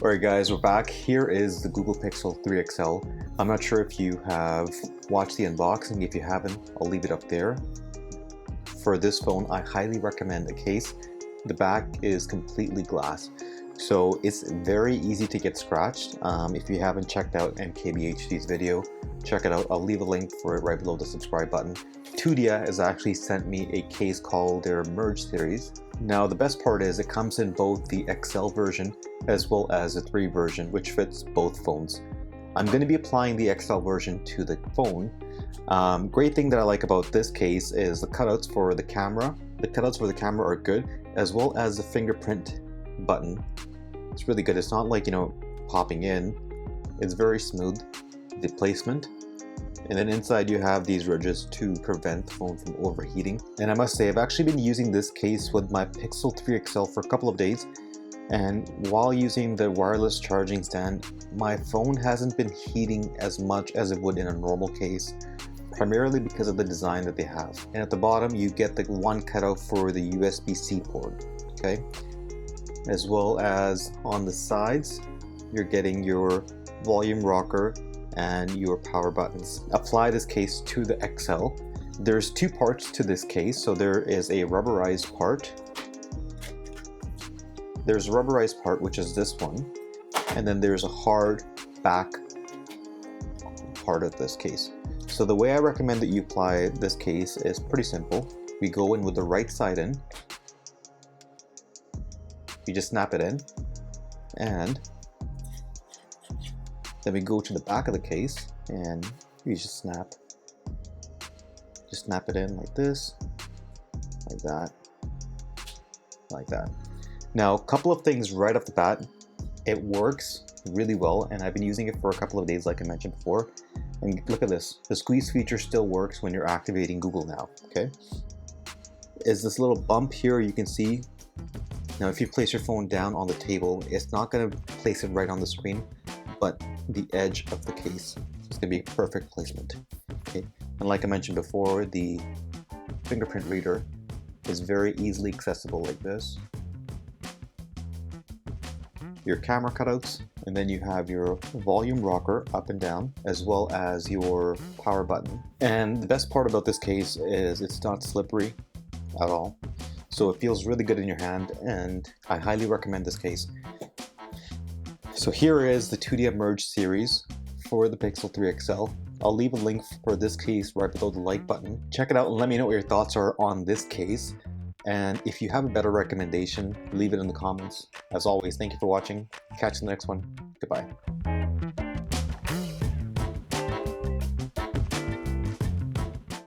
Alright guys, we're back. Here is the Google Pixel 3 XL. I'm not sure if you have watched the unboxing. If you haven't, I'll leave it up there. For this phone, I highly recommend a case. The back is completely glass, so it's very easy to get scratched. If you haven't checked out MKBHD's video, check it out. I'll leave a link for it right below the subscribe button. Tudia has actually sent me a case called their Merge series. Now the best part is it comes in both the XL version as well as the 3 version, which fits both phones. I'm going to be applying the XL version to the phone. Great thing that I like about this case is the cutouts for the camera. The cutouts for the camera are good, as well as the fingerprint button. It's really good. It's not like, popping in. It's very smooth, the placement. And then inside you have these ridges to prevent the phone from overheating. And I must say, I've actually been using this case with my Pixel 3 XL for a couple of days. And while using the wireless charging stand, my phone hasn't been heating as much as it would in a normal case, primarily because of the design that they have. And at the bottom, you get the one cutout for the USB-C port, okay? As well as on the sides, you're getting your volume rocker and your power buttons. Apply this case to the XL. There's 2 parts to this case. So there is a rubberized part. There's a rubberized part, which is this one. And then there's a hard back part of this case. So the way I recommend that you apply this case is pretty simple. We go in with the right side in. You just snap it in. And then we go to the back of the case and you just snap it in like this, like that, like that. Now, a couple of things right off the bat. It works really well, and I've been using it for a couple of days like I mentioned before. And look at this. The squeeze feature still works when you're activating Google Now, okay? Is this little bump here you can see. Now, if you place your phone down on the table, it's not going to place it right on the screen, but the edge of the case. So it's going to be a perfect placement. Okay? And like I mentioned before, the fingerprint reader is very easily accessible like this. Your camera cutouts, and then you have your volume rocker up and down, as well as your power button. And the best part about this case is it's not slippery at all. So it feels really good in your hand, and I highly recommend this case. So here is the Tudia Merge series for the Pixel 3 XL. I'll leave a link for this case right below the like button. Check it out and let me know what your thoughts are on this case. And if you have a better recommendation, leave it in the comments. As always, thank you for watching. Catch you in the next one. Goodbye.